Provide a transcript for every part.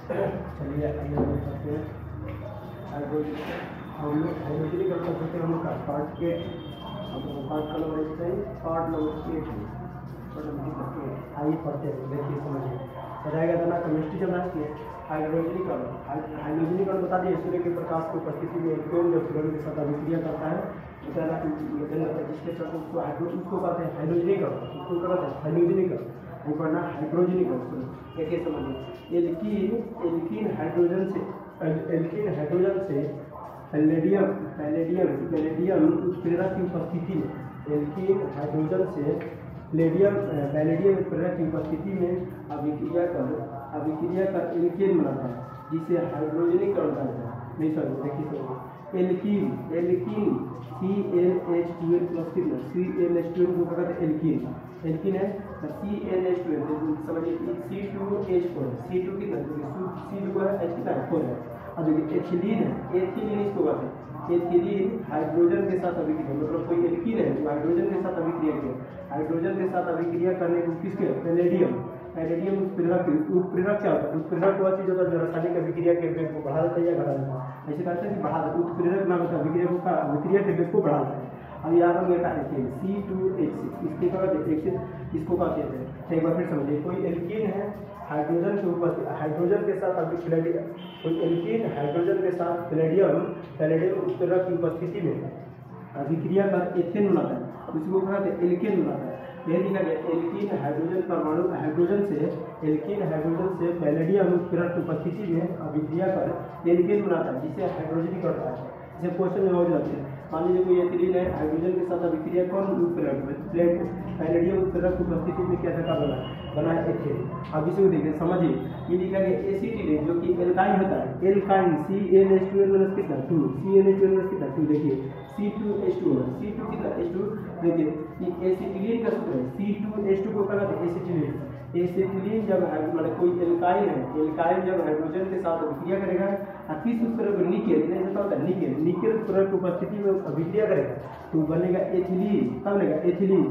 चलिए आइए हम लोग करते हैं हाइड्रोजनिक कर सकते हैं हम लोग का पार्ट 8। हम लोग पार्ट का नंबर देखते हैं, पार्ट नंबर 8 आइए पढ़ते हैं, देखिए समझिए। बताया गया था ना केमिस्ट्री चल रहा है, हाइड्रोजनिक अणु बता दिए सूर्य के प्रकाश की उपस्थिति में इलेक्ट्रॉन जब फ्लोरीन के साथ अभिक्रिया करता है जिसके साथ उसको कहते हैं हाइड्रोजनिक अणु, उसको कहते हैं हाइड्रोजनिक अणु, पढ़ना हाइड्रोजनिक अणु। देखिए समझिए, एल्कीन हाइड्रोजन से पैलेडियम उत्प्रेरक की उपस्थिति में, एल्कीन हाइड्रोजन से पैलेडियम उत्प्रेरक की उपस्थिति में अभिक्रिया कर एल्केन बनाता है, जिसे हाइड्रोजनिक अणु कहते हैं। नहीं सॉरी, देखिए एल्कीन CnH2n प्लस कितना CnH2n को कहते हैं एल्कीन है CnH2n, समझिए C2H4 C2 कितना C2 है H कितना है 4 है। अब देखिए एथिलीन इसको कहते हैं एथिलीन हाइड्रोजन के साथ अभिक्रिया, मतलब कोई एल्कीन है जो हाइड्रोजन के साथ अभिक्रिया किया, हाइड्रोजन के साथ अभिक्रिया करने को किसके पैलेडियम उत्प्रेरक क्या होता है? उत्प्रेरक वह चीज होता है जो रासायनिक अभिक्रिया के वेग को बढ़ा देता है या घटा देता है। ऐसे कहते हैं कि बढ़ा देता है, उत्प्रेरक नाम होता है अभिक्रिया के वेग को बढ़ा देता है। अब यहाँ पर मेरा एथेन C2H6 इसके इसको कहते हैं। एक बार फिर समझिए, कोई एल्कीन है हाइड्रोजन के ऊपर हाइड्रोजन के साथ कोई एल्कीन हाइड्रोजन के साथ पैलेडियम उत्प्रेरक की उपस्थिति में अभिक्रिया कर एथेन बनाता है, उसको कहते हैं एल्केन बनाता है। यह लिखा गया एल्कीन हाइड्रोजन परमाणु हाइड्रोजन से पैलेडियम उत्प्रेरक की उपस्थिति में अभिक्रिया कर एल्केन बनाता है, जिसे हाइड्रोजनिक करता है। जैसे क्वेश्चन में मौजूद रहते हैं, मान लीजिए कोई एथिलीन है हाइड्रोजन के साथ अभिक्रिया कौन उत्प्रेरक पैलेडियम उत्प्रेरक की उपस्थिति में क्या था बना है एथेन। अब इसे देखिए समझिए, ये लिखा गया एसिटिलीन जो कि एल्काइन होता है, एल्काइन CnH2n कितना 2 CnH2n कितना 2, देखिए C2H2 कितना H2, देखिए ये एसिटिलीन का सूत्र है C2H2 को कहते हैं एसिटिलीन जब मतलब कोई एल्काइन जब हाइड्रोजन के साथ अभिक्रिया करेगा किस उत्प्रेरक निकेल उत्प्रेरक की उपस्थिति में अभिक्रिया करेगा तो बनेगा एथिलीन। तब बनेगा एथिलीन।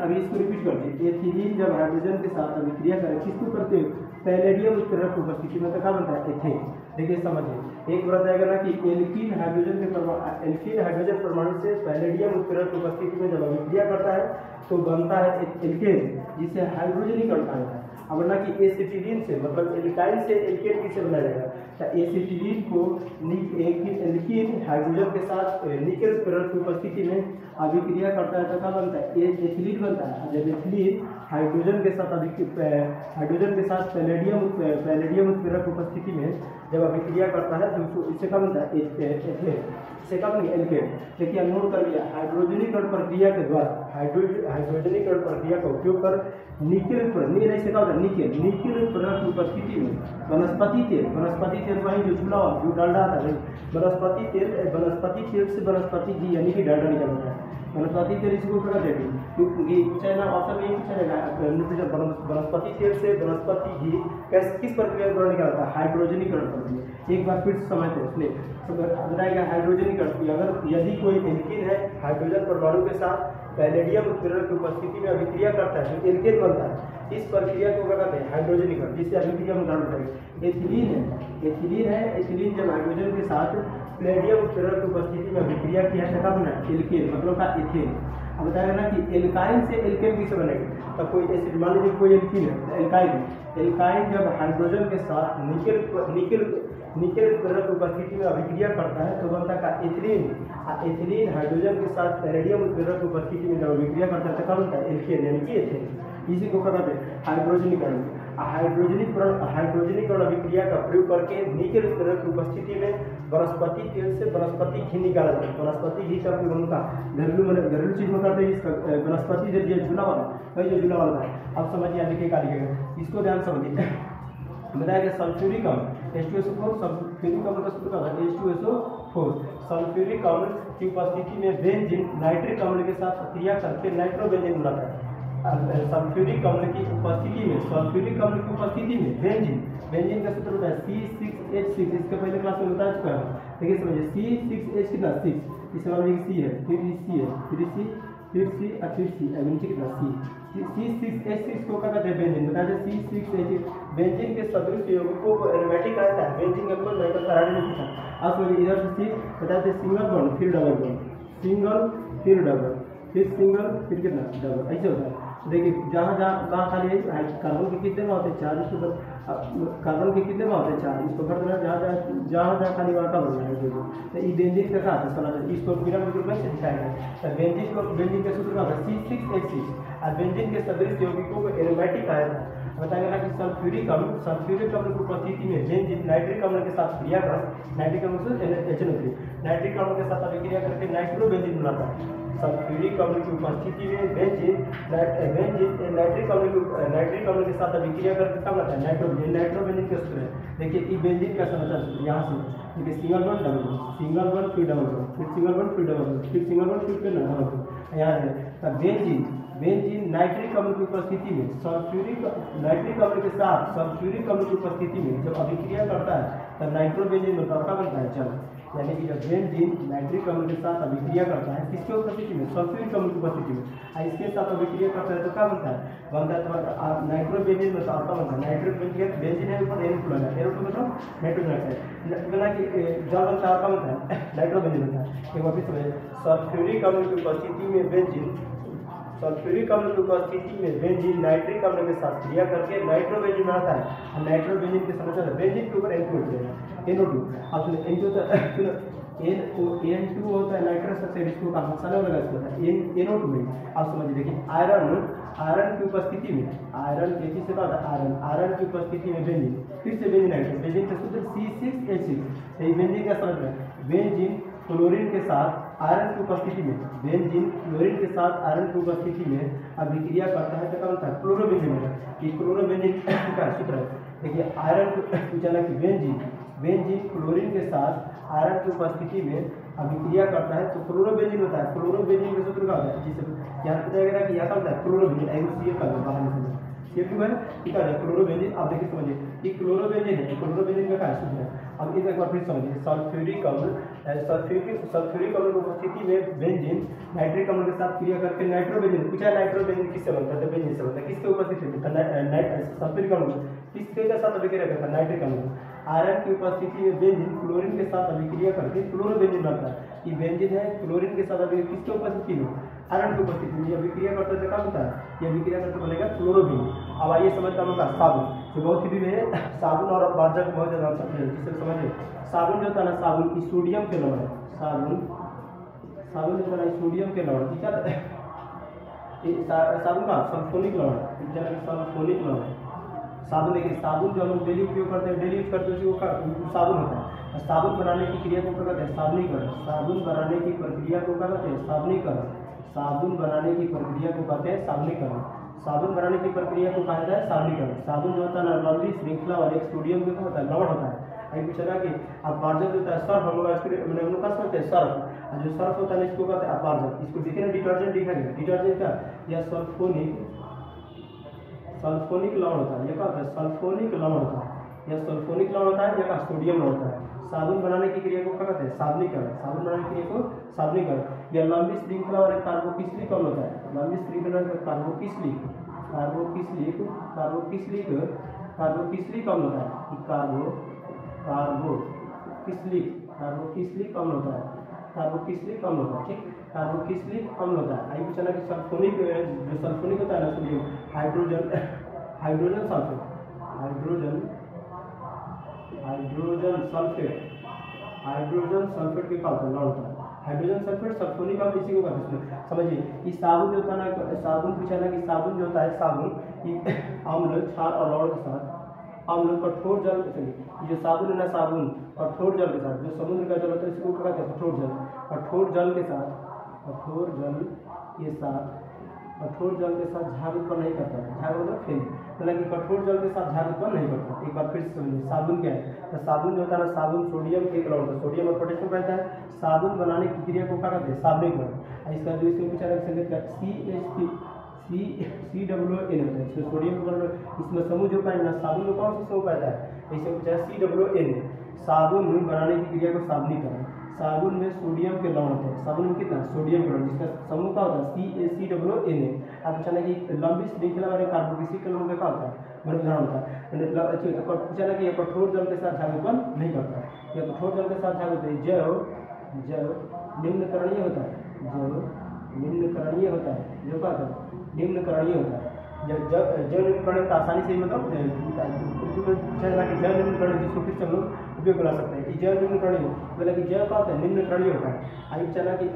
अभी इसको रिपीट करते हैं, एथिलीन जब हाइड्रोजन के साथ अभिक्रिया करे किसको करते हैं पैलेडियम उत्प्रेरक की उपस्थिति में, तो क्या बनता है एथेन। देखिए समझिए, एक बताया गया ना कि एल्कीन हाइड्रोजन परमाणु से पैलेडियम उत्प्रेरक की उपस्थिति में जब अभिक्रिया करता है तो बनता है एल्केन, जिसे हाइड्रोजनिक अणु कहा जाता है। अब ना कि एसिटिलीन से मतलब एल्काइन से एल्केन किसे बनाया जाएगा, तो एसिटिलीन को एल्कीन हाइड्रोजन के साथ निकेल उत्प्रेरक की उपस्थिति में अभिक्रिया करता है तो क्या बनता है एथिलीन बनता है। जब एथिलीन हाइड्रोजन के साथ पैलेडियम उत्प्रेरक की उपस्थिति में जब अभिक्रिया करता है तो इससे क्या बनता है एथेन, इससे क्या बनेगा एल्केन। देखिए नोट कर लिया, हाइड्रोजनिक प्रक्रिया के द्वारा हाइड्रोजनिक प्रक्रिया का उपयोग कर निकेल उत्प्रेरक की उपस्थिति में वनस्पति तेल वही जो चूल्हा जो डालडा आता है, वनस्पति तेल से वनस्पति घी यानी कि डालडा निकलता है। वनस्पति तेल इसको क्या कहते हैं पूछा ना ऑप्शन में पूछा जाएगा, वनस्पति तेल से वनस्पति घी किस प्रक्रिया के दौरान निकलता है हाइड्रोजनीकरण प्रक्रिया। एक बार फिर समझते हैं, इसलिए बताएगा हाइड्रोजनीकरण अगर यदि कोई एल्कीन है हाइड्रोजन परमाणु के साथ पैलेडियम उत्प्रेरक की उपस्थिति में अभिक्रिया करता है तो एल्केन बनता है। इस प्रक्रिया को क्या कहते हैं हाइड्रोजनीकरण, जिससे अभिक्रिया में उदाहरण बताएंगे। एथिलीन जब हाइड्रोजन के साथ पैलेडियम उत्प्रेरक की उपस्थिति में अभिक्रिया किया तो क्या बना एल्केन, मतलब का एथेन। अब बताया ना कि एल्काइन से एल्केन किसे बनेगा, तो कोई एसिड मान लीजिए कोई एल्कीन है एल्काइन जब हाइड्रोजन के साथ निकेल उत्प्रेरक की उपस्थिति में अभिक्रिया करता है तो बनता है एथिलीन हाइड्रोजन के साथ पैलेडियम उत्प्रेरक की उपस्थिति में जब अभिक्रिया करता है तो क्या बनता है एल्केन यानी कि एथेन। इसी को कहते हैं हाइड्रोजनीकरण। हाइड्रोजनीकरण अभिक्रिया का प्रयोग करके निकेल उत्प्रेरक की उपस्थिति में वनस्पति तेल से वनस्पति घी निकाला जाता है। वनस्पति घी का प्रयोग उनका घरेलू चीज में करते हैं। इसका वनस्पति जो चूल्हा वाला वही जो चूल्हा वाला है। अब समझिए देखिए क्या लिखेगा, इसको ध्यान समझिए। बताया गया सल्फ्यूरिक अम्ल H2SO4, सल्फ्यूरिक अम्ल का सूत्र क्या है H2SO4। सल्फ्यूरिक अम्ल की उपस्थिति में बेंजीन नाइट्रिक अम्ल के साथ क्रिया करके नाइट्रोबेंजीन बनाता है। सल्फ्यूरिक अम्ल की उपस्थिति में बेंजीन का सूत्र होता है C6H6। इसके पहले क्लास में बता चुका है। देखिए समझिए C6H कितना 6, इसके बाद C है फिर C और फिर C नीचे कितना C C6H6 को क्या कहते हैं बेंजीन, बताइए C6H बेंजीन के सदृश यौगिकों को एरोमेटिक कहता है। बेंजीन का कोई नहीं कराने नहीं पूछा। अब सोचिए इधर से बताते सिंगल बॉन्ड फिर डबल बॉन्ड, सिंगल फिर डबल, फिर सिंगल फिर कितना डबल, ऐसे होता है। देखिए जहाँ जहाँ कहाँ खाली है कार्बन के कितने में होते हैं 4, इसको कार्बन के कितने में होते हैं 4, इसको भर देना जहाँ जहाँ खाली वहाँ का भरना है। तो ये बेंजीन का कहा था सोना, इसको पिरामिड रूप में से दिखाएगा। तो बेंजीन का सूत्र क्या होता है C6H6 और बेंजीन के सदृश यौगिकों को एरोमेटिक आया था। बताया गया कि सल्फ्यूरिक अम्ल की उपस्थिति में बेंजीन नाइट्रिक अम्ल के साथ क्रिया कर, नाइट्रिक अम्ल से HNO3 नाइट्रिक अम्ल के साथ अभिक्रिया करके नाइट्रोबेंजीन बनाता है। सल्फ्यूरिक अम्ल की उपस्थिति में बेंजीन नाइट्रिक अम्ल के साथ अभिक्रिया करके क्या बनाता है नाइट्रोबेंजीन का सूत्र है। देखिए ये बेंजीन का समाचार सूत्र यहाँ से देखिए single bond double bond, single bond फिर डबल बॉन्ड, फिर सिंगल बॉन्ड फिर डबल बॉन्ड, फिर सिंगल बॉन्ड फिर डबल बॉन्ड। यहाँ है बेंजीन नाइट्रिक अम्ल की उपस्थिति में नाइट्रिक अम्ल के साथ सल्फ्यूरिक अम्ल की उपस्थिति में जब अभिक्रिया करता है तब नाइट्रोबेंजीन बनता है। चल यानी कि जब बेंजीन नाइट्रिक अम्ल के साथ अभिक्रिया करता है किसके उपस्थिति में सल्फ्यूरिक अम्ल की उपस्थिति में, इसके साथ अभिक्रिया करता है तो क्या बनता है तो नाइट्रोबेंजीन बनता है। नाइट्रोबेंजीन बेंजीन है ऊपर एरो लगा है, एरो मतलब नाइट्रोजन है बना कि जल बनता है क्या बनता है नाइट्रोबेंजीन बनता है। एक बार फिर सल्फ्यूरिक अम्ल की उपस्थिति में बेंजीन नाइट्रिक अम्ल के साथ क्रिया करके नाइट्रोबेंजीन बनाता है। नाइट्रोबेंजीन के समझ बेंजीन के ऊपर N2 NO2 अब N2 होता है नाइट्रस ऑक्साइड, इसको का मसाला लगा होता है NO2 में। आप समझिए देखिए आयरन की उपस्थिति में से क्या होता है आयरन की उपस्थिति में बेंजीन, फिर से बेंजीन नाइट्रोजन, बेंजीन का सूत्र C6H6। यही बेंजीन का समझ में बेंजीन क्लोरीन के साथ आयरन की उपस्थिति में आयरन की उपस्थिति में अभिक्रिया करता है तो क्या बनता है क्लोरोबेंजीन। ये क्लोरोबेंजीन का सूत्र है। देखिए आयरन पूछा कि बेंजीन क्लोरीन के साथ आयरन की उपस्थिति में अभिक्रिया करता है तो क्लोरोबेंजीन होता है। क्लोरोबेंजीन का सूत्र क्या होता है जिसे यहाँ बताया गया कि यहाँ का होता है क्लोरोबेंजीन एगोसीएल का बाहर निकल ये क्यों है क्या है क्लोरोबेंजीन। आप देखिए समझिए ये क्लोरोबेंजीन है, क्लोरोबेंजीन का क्या सूत्र है। अब इसे एक बार फिर समझिए सल्फ्यूरिक अम्ल की उपस्थिति में बेंजीन नाइट्रिक अम्ल के साथ क्रिया करके नाइट्रोबेंजीन पूछा नाइट्रोबेंजीन किससे बनता है तो बेंजीन से बनता है। किसके उपस्थिति में सल्फ्यूरिक अम्ल किसके साथ अभिक्रिया करता है नाइट्रिक अम्ल। आयरन की उपस्थिति में बेंजीन क्लोरीन के साथ अभिक्रिया करके क्लोरोबेंजीन बनता है। ये बेंजीन है क्लोरीन के साथ अभिक्रिया किसके उपस्थिति में आयरन की उपस्थिति में अभिक्रिया करता है क्या होता है ये अभिक्रिया करते बनेगा क्लोरोबेंजीन। अब आइए समझता हूँ साबुन जो बहुत ही भी है साबुन और मार्जक बहुत ज़्यादा जिससे समझिए साबुन जो होता है ना साबुन सोडियम के लवण है, साबुन जो होता है सोडियम के लवण ठीक है। साबुन का सल्फोनिक लवण साबुन देखिए साबुन जो हम लोग डेली उपयोग करते हैं डेली यूज करते हैं उसी साबुन होता है। साबुन बनाने की क्रिया को क्या कहते हैं साबुनीकरण। साबुन बनाने की प्रक्रिया को क्या कहते हैं साबुनीकरण। साबुन बनाने की प्रक्रिया को कहते हैं साबुनीकरण। साबुन बनाने की प्रक्रिया को कहा जाता है साबुनीकरण। साबुन जो होता है ना लंबी श्रृंखला वाले एक सोडियम के होता है लवण होता है। अभी पूछा कि अपवार्जक होता है सर्फ हम लोग का समझते हैं सर्फ जो सर्फ होता है इसको कहते हैं अपवार्जक। इसको देखिए ना डिटर्जेंट दिखा गया डिटर्जेंट का या सल्फोनिक लवण होता है। ये क्या होता है सल्फोनिक लवण होता है या सल्फोनिक लवण होता है या सोडियम लवण होता है। साबुन बनाने की क्रिया को क्या कहते हैं साबुनीकरण। साबुन बनाने की क्रिया को साबुनीकरण। या लंबी श्रृंखला वाले कार्बोक्सिलिक अम्ल होता है। लंबी श्रृंखला कार्बोक्सिलिक अम्ल होता है। कार्बोक्सिलिक अम्ल होता है ठीक कार्बोक्सिलिक अम्ल होता है। आई पूछा कि सल्फोनिक जो सल्फोनिक होता है ना सोडियम हाइड्रोजन सल्फेट के क्या होता है लवण होता है। हाइड्रोजन सल्फेट सल्फोनिक अम्ल इसी को कहते हैं। समझिए कि साबुन जो होता है ना साबुन पूछा ना कि साबुन जो होता है साबुन अम्ल क्षार और लवण के साथ अम्ल कठोर जल जो साबुन है ना साबुन कठोर जल के साथ जो समुद्र का जल होता है इसको क्या कहते हैं कठोर जल के साथ कठोर जल के साथ झाग उत्पन्न नहीं करता है। झाग मतलब फेल मतलब कि कठोर जल के साथ झाग उत्पन्न नहीं करता। एक बार फिर से समझिए साबुन क्या है तो साबुन जो होता है ना साबुन सोडियम के एक लवण सोडियम और पोटेशियम रहता है। साबुन बनाने की क्रिया को क्या कहते हैं साबुनीकरण। इसका जो इसमें पूछा COON होता है इसमें सोडियम इसमें समूह जो पाए ना साबुन में कौन सा समूह पाता है इसे पूछा COON। साबुन बनाने की क्रिया को साबुनीकरण। साबुन में सोडियम के लवण होते हैं, साबुन में कितना सोडियम के लवण, जिसका समूह क्या होता है CaCOONA। आप पूछा कि लंबी श्रृंखला वाले कार्बोक्सिलिक अम्ल का क्या होता है, उदाहरण होता है। पूछा कि यह कठोर जल के साथ झाग उत्पन्न नहीं करता है, यह कठोर जल के साथ झाग होता है। जैव निम्नकरणीय होता है, जैव निम्नकरणीय होता है, जो क्या होता है निम्नकरणीय होता है। जैव निम्नकरण का आसानी से मतलब जैव निम्नकरण जिसको फिर से हम लोग उपयोग बना सकते हैं कि जैव निम्नकरणीय, मतलब कि जैव का होता है निम्नकरणीय होता है। आइए चला कि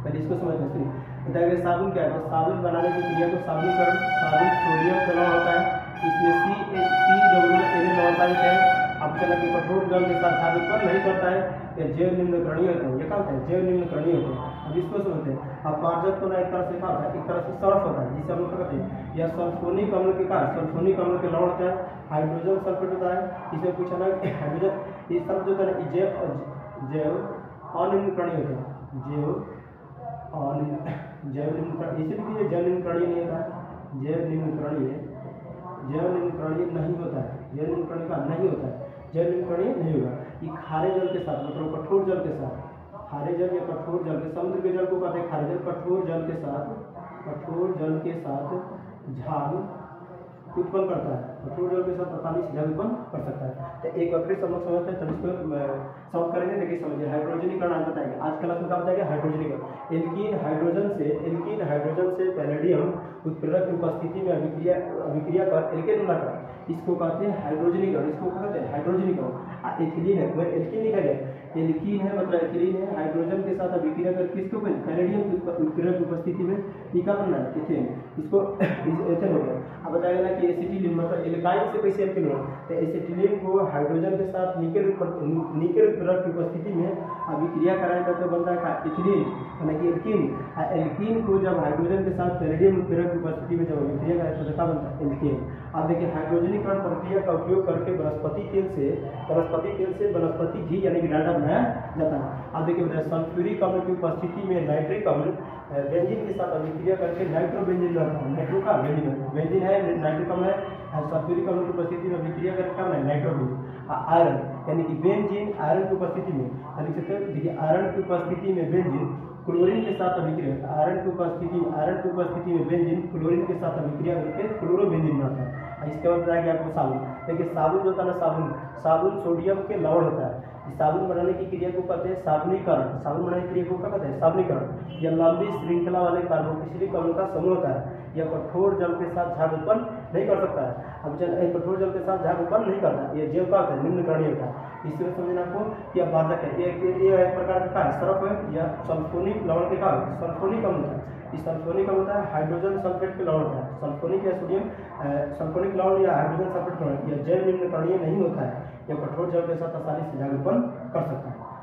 पहले इसको समझते हैं। बताया गया साबुन क्या है, साबुन बनाने की क्रिया को साबुनीकरण, साबुन सोडियम का लवण होता है, इसमें CaCOONA लवण पाया जाता है। अब चला कि कठोर जल के साथ झाग उत्पन्न नहीं करता है, यह जैव निम्नकरणीय होता है। ये क्या होता है जैव निम्नकरणीय होता है। अब इसको समझते हैं। अब पारजात को ना एक तरह से क्या होता है, एक तरह से सर्फ होता है, जिसे हम लोग कहते हैं यह सल्फोनिक अम्ल के कारण, सल्फोनिक अम्ल के लवण होता है, हाइड्रोजन सल्फेट होता है। इसमें पूछा ना हाइड्रोजन ये सल्फ जो होता है जैव अनिम्नकरणीय होता है, जैव निम्नकरणीय, इसे भी जैव निम्नकरणीय नहीं होता है, जैव निम्नकरणीय नहीं होता है, जैव निम्नकरणीय का नहीं होता है, जैव निम्नकरणीय नहीं होगा। ये खारे जल के साथ मतलब कठोर जल के साथ, खारे जल या कठोर जल के, समुद्र के जल को कहते हैं खारे जल, कठोर जल के साथ झाग उत्पन्न करता है, कठोर जल के साथ आसानी से झाग उत्पन्न कर सकता है। तो एक बार फिर हम लोग समझते हैं, तब इसको सॉल्व करेंगे। देखिए समझिए हाइड्रोजनीकरण आज बताएंगे, आज क्लास में क्या बताएंगे हाइड्रोजनीकरण। एल्कीन हाइड्रोजन से पैलेडियम उत्प्रेरक की उपस्थिति में अभिक्रिया कर एल्केन बना कर, इसको कहते हैं हाइड्रोजनीकरण, इसको कहते हैं हाइड्रोजनीकरण। एथिलीन है, एल्कीन लिखा गया, एल्कीन है मतलब एथिलीन है, हाइड्रोजन के साथ अभिक्रिया कर किसको पैलेडियम की उत्प्रेरक उपस्थिति में टीका बनना है एथेन, इसको एथेन हो गया। अब बताया ना कि एसिटिलीन मतलब एल्काइन से कैसे एल्कीन हो, तो एसिटिलीन को हाइड्रोजन के साथ निकेल उत्प्रेरक की उपस्थिति में अभिक्रिया कराया जाता है, बनता है एथिलीन यानी कि एल्कीन। एल्कीन को जब हाइड्रोजन के साथ पैलेडियम उत्प्रेरक की उपस्थिति में जब अभिक्रिया कराया जाता है क्या बनता है एल्कीन। अब देखिए हाइड्रोजनीकरण प्रक्रिया का उपयोग करके वनस्पति तेल से वनस्पति घी यानी कि डालडा बनाया जाता है। अब देखिए बताया सल्फ्यूरिक अम्ल की उपस्थिति में नाइट्रिक अम्ल बेंजीन के साथ अभिक्रिया करके नाइट्रोबेंजीन बनता है, नाइट्रो का बेंजीन है, नाइट्रिक अम्ल है, सल्फ्यूरिक अम्ल की उपस्थिति में अभिक्रिया करके क्या बना है नाइट्रोबेंजीन। आयरन यानी कि बेंजीन आयरन की उपस्थिति में, देखिए आयरन की उपस्थिति में बेंजीन क्लोरीन के साथ अभिक्रिया, आयरन की उपस्थिति में बेंजीन क्लोरीन के साथ अभिक्रिया करके क्लोरोबेंजीन बनता है। इसके बाद बताया गया आपको साबुन। देखिए साबुन जो होता है ना, साबुन सोडियम के लवण होता है। साबुन बनाने की क्रिया को कहते हैं साबुनीकरण, साबुन बनाने की क्रिया को क्या कहते हैं साबुनीकरण। यह लंबी श्रृंखला वाले कार्बोक्सिलिक अम्ल का समूह होता है, यह कठोर जल के साथ झाग उत्पन्न नहीं कर सकता है। अब कठोर जल के साथ झाग उत्पन्न नहीं करता, यह जैव का होता है निम्नकरणीय होता है। इसमें समझना आपको कि अब बाधक है, ये एक प्रकार का सर्फ है या सल्फोनिक लवण के कारण सल्फोनिक अम्ल होता है। इस सल्फोनिक अम्ल होता है हाइड्रोजन सल्फेट के लवण होता है, सल्फोनिक या सोडियम सल्फोनिक लवण या हाइड्रोजन सल्फेट का लवण, यह जैव निम्नकरणीय नहीं होता है, यह कठोर जल के साथ आसानी से झाग उत्पन्न कर सकता है।